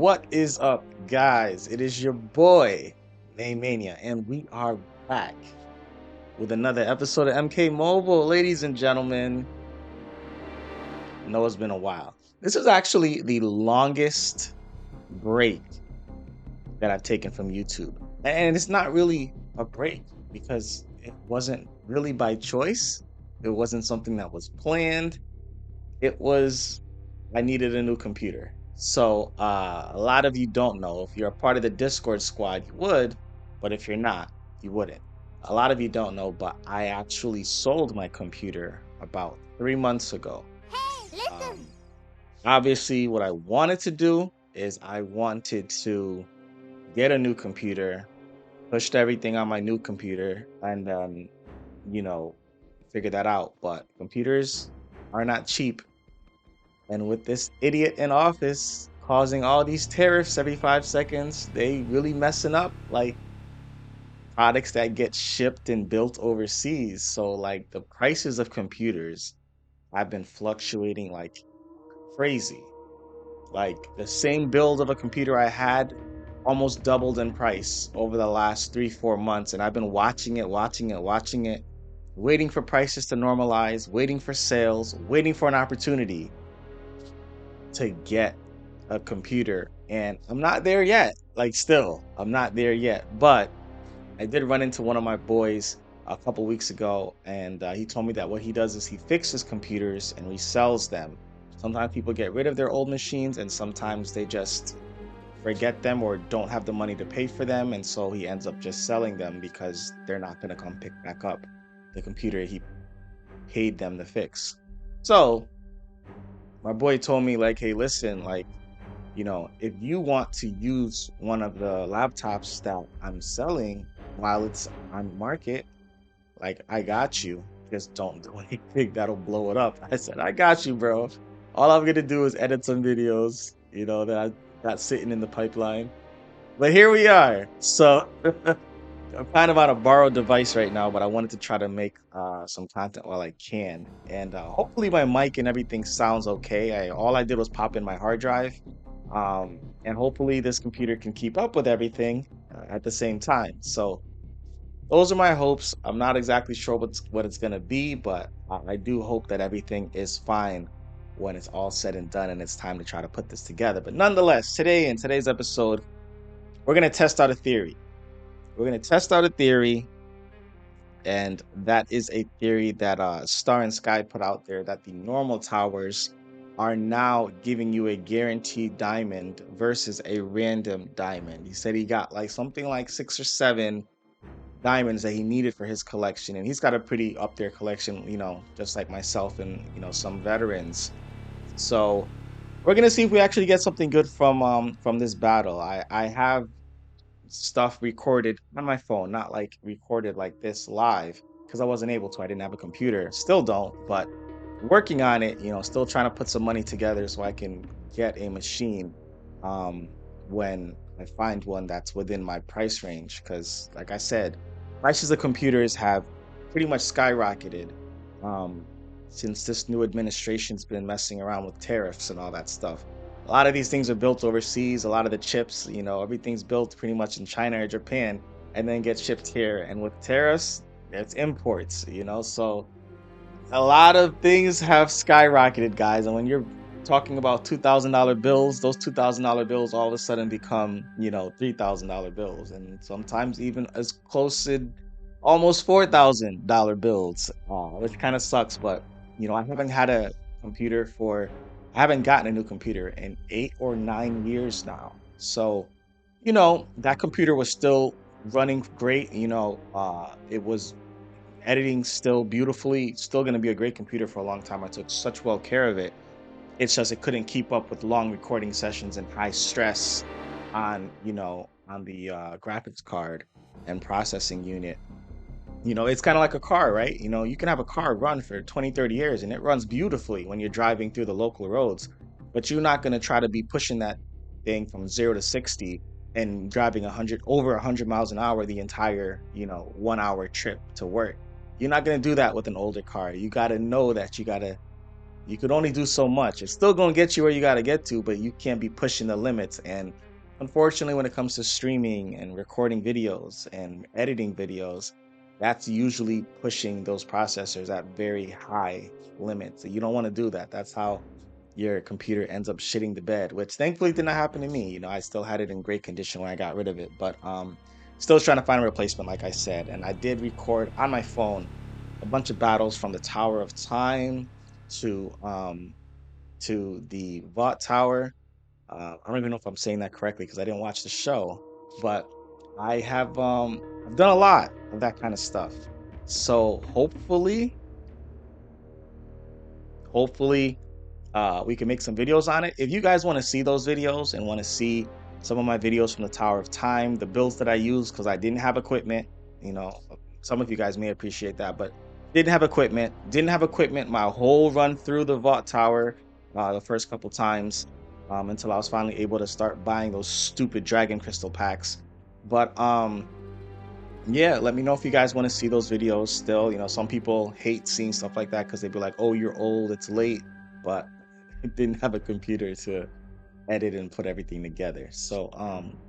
What is up, guys? It is your boy, MaineMania, and we are back with another episode of MK Mobile. Ladies and gentlemen, I know it's been a while. This is actually the longest break that I've taken from YouTube. And it's not really a break because it wasn't really by choice. It wasn't something that was planned. It was, I needed a new computer. So a lot of you don't know. If you're a part of the Discord squad, you would, but if you're not, you wouldn't. A lot of you don't know, but I actually sold my computer about 3 months ago. Hey, listen! Obviously, what I wanted to do is I wanted to get a new computer, pushed everything on my new computer, and then, figure that out. But computers are not cheap. And with this idiot in office causing all these tariffs every 5 seconds, they really messing up like products that get shipped and built overseas. So like the prices of computers have been fluctuating like crazy. Like the same build of a computer I had almost doubled in price over the last 3-4 months. And I've been watching it, waiting for prices to normalize, waiting for sales, waiting for an opportunity to get a computer, and I'm not there yet. I'm not there yet, but I did run into one of my boys a couple weeks ago, and he told me that what he does is he fixes computers and resells them. Sometimes people get rid of their old machines, and sometimes they just forget them or don't have the money to pay for them, and so he ends up just selling them because they're not going to come pick back up the computer he paid them to fix. So my boy told me like, hey, listen, like, if you want to use one of the laptops that I'm selling while it's on market, like, I got you. Just don't do anything that'll blow it up. I said, I got you, bro. All I'm gonna do is edit some videos, that I got sitting in the pipeline. But here we are. So I'm kind of on a borrowed device right now, but I wanted to try to make some content while I can. And hopefully my mic and everything sounds okay. All I did was pop in my hard drive. And hopefully this computer can keep up with everything at the same time. So those are my hopes. I'm not exactly sure what it's going to be, but I do hope that everything is fine when it's all said and done and it's time to try to put this together. But nonetheless, in today's episode, we're going to test out a theory. And that is a theory that Star and Sky put out there, that the normal towers are now giving you a guaranteed diamond versus a random diamond. He said he got like something like 6 or 7 diamonds that he needed for his collection, and he's got a pretty up there collection, just like myself and some veterans. So we're gonna see if we actually get something good from this battle. I have stuff recorded on my phone, not like recorded like this live, because I wasn't able to. I didn't have a computer, still don't, but working on it, still trying to put some money together so I can get a machine when I find one that's within my price range. Because like I said, prices of computers have pretty much skyrocketed since this new administration's been messing around with tariffs and all that stuff. A lot of these things are built overseas. A lot of the chips, everything's built pretty much in China or Japan and then gets shipped here. And with tariffs, it's imports, so a lot of things have skyrocketed, guys. And when you're talking about $2,000 bills, those $2,000 bills all of a sudden become, $3,000 bills, and sometimes even as close to almost $4,000 bills, which kind of sucks. But I haven't gotten a new computer in 8 or 9 years now. So, that computer was still running great. It was editing still beautifully, still going to be a great computer for a long time. I took such well care of it. It's just it couldn't keep up with long recording sessions and high stress on the graphics card and processing unit. It's kind of like a car, right? You can have a car run for 20-30 years and it runs beautifully when you're driving through the local roads, but you're not going to try to be pushing that thing from 0 to 60 and driving over 100 miles an hour the entire 1 hour trip to work. You're not going to do that with an older car. You got to know that you got to You could only do so much. It's still going to get you where you got to get to, but you can't be pushing the limits. And unfortunately, when it comes to streaming and recording videos and editing videos, that's usually pushing those processors at very high limits. So you don't want to do that. That's how your computer ends up shitting the bed, which thankfully did not happen to me. You know, I still had it in great condition when I got rid of it, but still trying to find a replacement, like I said. And I did record on my phone a bunch of battles from the Tower of Time to the Vought Tower. I don't even know if I'm saying that correctly because I didn't watch the show, but I've done a lot of that kind of stuff. So hopefully we can make some videos on it. If you guys want to see those videos and want to see some of my videos from the Tower of Time, the builds that I use, because I didn't have equipment, you know, some of you guys may appreciate that, but didn't have equipment my whole run through the Vault Tower the first couple times until I was finally able to start buying those stupid Dragon Crystal packs. But yeah, let me know if you guys want to see those videos still. You know, some people hate seeing stuff like that because they'd be like, oh, you're old, it's late. But I didn't have a computer to edit and put everything together. So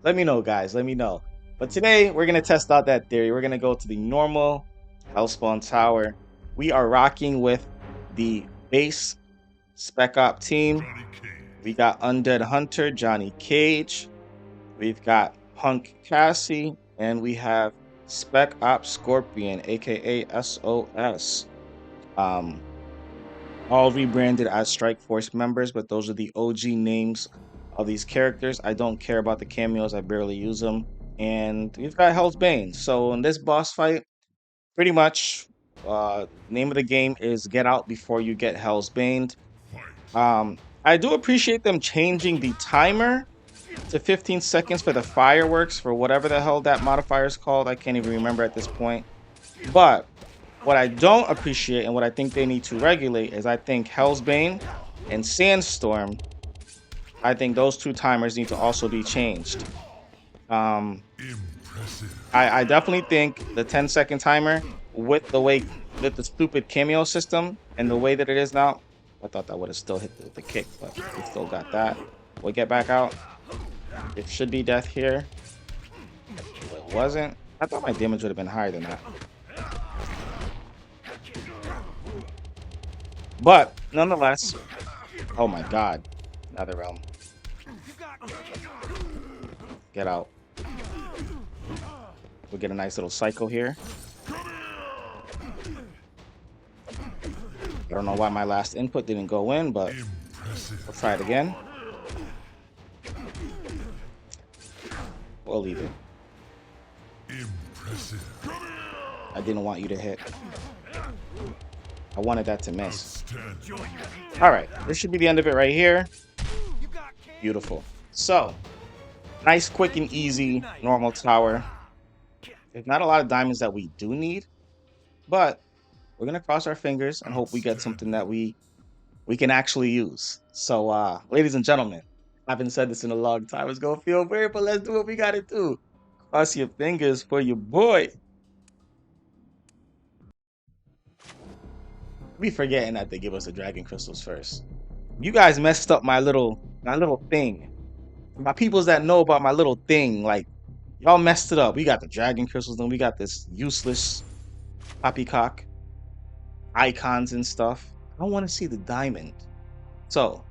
let me know, guys, let me know. But today we're gonna test out that theory. We're gonna go to the normal Hellspawn Tower. We are rocking with the base Spec Op team. We got Undead Hunter, Johnny Cage. We've got Punk Cassie, and we have Spec Op Scorpion, aka SOS. All rebranded as Strike Force members, but those are the OG names of these characters. I don't care about the cameos, I barely use them. And we've got Hell's Bane. So in this boss fight, pretty much, name of the game is get out before you get Hell's Bane. I do appreciate them changing the timer to 15 seconds for the fireworks, for whatever the hell that modifier is called. I can't even remember at this point. But what I don't appreciate and what I think they need to regulate is I think Hell's Bane and Sandstorm, I think those two timers need to also be changed. I definitely think the 10-second timer with the stupid cameo system and the way that it is now, I thought that would have still hit the kick, but we still got that. We'll get back out. It should be death here. But it wasn't. I thought my damage would have been higher than that. But nonetheless, oh my god, another realm. Get out. We'll get a nice little cycle here. I don't know why my last input didn't go in, but we'll try it again. We'll leave it. I didn't want you to hit. I wanted that to miss. All right, this should be the end of it right here. Beautiful. So, nice, quick, and easy normal tower. There's not a lot of diamonds that we do need, but we're gonna cross our fingers and hope we get something that we can actually use. So, ladies and gentlemen, I haven't said this in a long time. It's gonna feel weird, but let's do what we gotta do. Cross your fingers for your boy. We forgetting that they give us the dragon crystals first. You guys messed up my little thing. My peoples that know about my little thing, like y'all messed it up. We got the dragon crystals, then we got this useless poppycock icons and stuff. I want to see the diamond. So,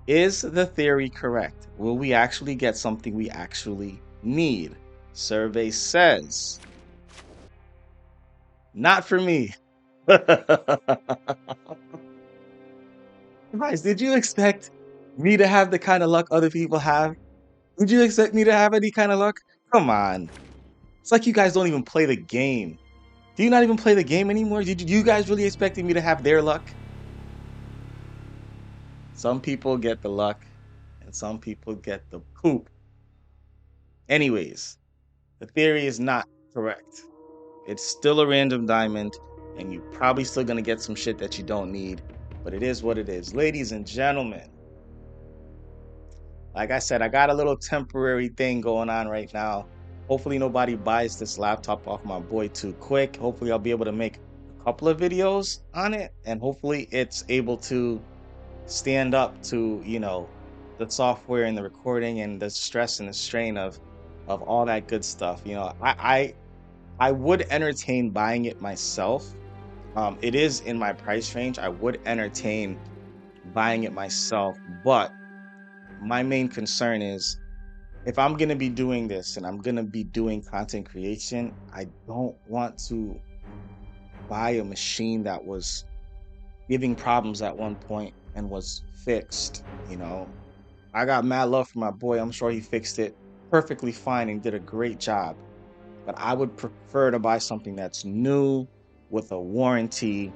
is the theory correct? Will we actually get something we actually need? Survey says not for me. Guys, did you expect me to have the kind of luck other people have? Did you expect me to have any kind of luck? Come on. It's like you guys don't even play the game. Do you not even play the game anymore? Did you guys really expecting me to have their luck? Some people get the luck, and some people get the poop. Anyways, the theory is not correct. It's still a random diamond, and you're probably still going to get some shit that you don't need. But it is what it is. Ladies and gentlemen, like I said, I got a little temporary thing going on right now. Hopefully nobody buys this laptop off my boy too quick. Hopefully I'll be able to make a couple of videos on it, and hopefully it's able to stand up to, the software and the recording and the stress and the strain of all that good stuff. I would entertain buying it myself. It is in my price range. I would entertain buying it myself, but my main concern is, if I'm going to be doing this and I'm going to be doing content creation, I don't want to buy a machine that was giving problems at one point and was fixed. I got mad love for my boy. I'm sure he fixed it perfectly fine and did a great job. But I would prefer to buy something that's new with a warranty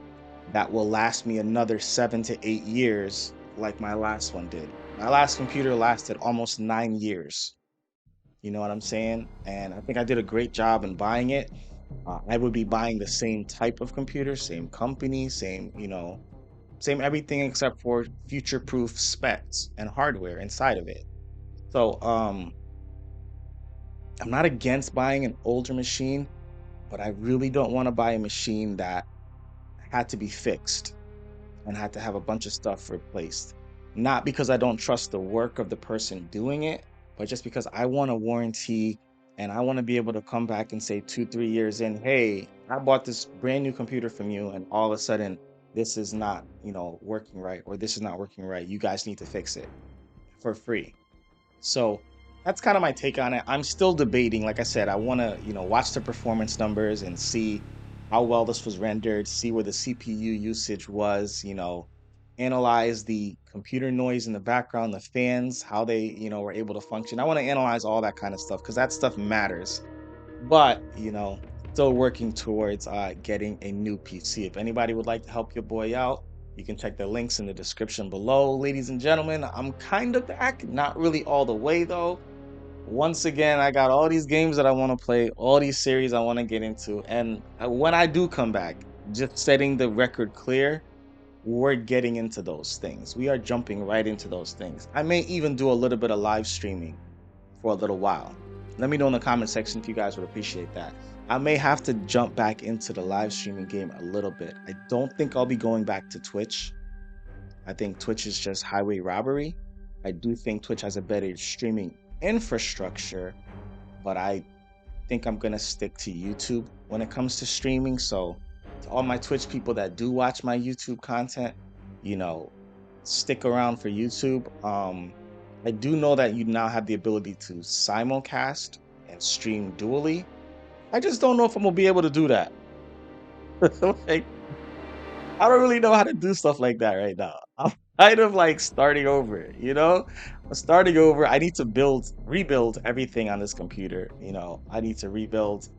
that will last me another 7 to 8 years, like my last one did. My last computer lasted almost 9 years. You know what I'm saying? And I think I did a great job in buying it. I would be buying the same type of computer, same company, same everything except for future-proof specs and hardware inside of it. So, I'm not against buying an older machine, but I really don't want to buy a machine that had to be fixed and had to have a bunch of stuff replaced. Not because I don't trust the work of the person doing it, but just because I want a warranty and I want to be able to come back and say 2, 3 years in, hey, I bought this brand new computer from you, and all of a sudden this is not, working right, or this is not working right. You guys need to fix it for free. So that's kind of my take on it. I'm still debating. Like I said, I want to, watch the performance numbers and see how well this was rendered, see where the CPU usage was, analyze the computer noise in the background, the fans, how they, were able to function. I want to analyze all that kind of stuff because that stuff matters. But, still working towards getting a new PC. If anybody would like to help your boy out, you can check the links in the description below. Ladies and gentlemen, I'm kind of back, not really all the way though. Once again, I got all these games that I want to play, all these series I want to get into. And when I do come back, just setting the record clear, we're getting into those things. We are jumping right into those things. I may even do a little bit of live streaming for a little while. Let me know in the comment section if you guys would appreciate that. I may have to jump back into the live streaming game a little bit. I don't think I'll be going back to Twitch. I think Twitch is just highway robbery. I do think Twitch has a better streaming infrastructure, but I think I'm gonna stick to YouTube when it comes to streaming. So to all my Twitch people that do watch my YouTube content, stick around for YouTube. I do know that you now have the ability to simulcast and stream dually. I just don't know if I'm gonna be able to do that. Like, I don't really know how to do stuff like that right now. I'm kind of like starting over, I'm starting over. I need to rebuild everything on this computer. I need to rebuild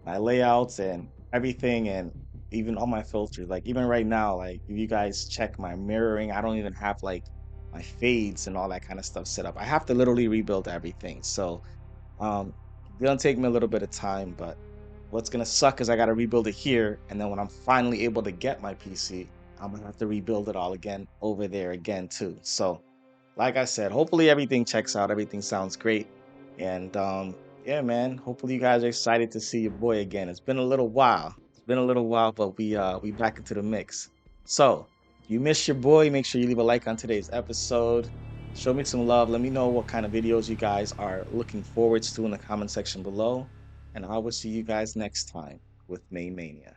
my layouts and everything, and even all my filters. Like, even right now, like, if you guys check my mirroring, I don't even have like my fades and all that kind of stuff set up. I have to literally rebuild everything. So it's gonna take me a little bit of time, but what's gonna suck is I gotta rebuild it here, and then when I'm finally able to get my PC, I'm gonna have to rebuild it all again over there again too. So, like I said, hopefully everything checks out, everything sounds great, and yeah, man. Hopefully you guys are excited to see your boy again. It's been a little while. It's been a little while, but we back into the mix. So, if you miss your boy, make sure you leave a like on today's episode. Show me some love. Let me know what kind of videos you guys are looking forward to in the comment section below. And I will see you guys next time with MaineMania.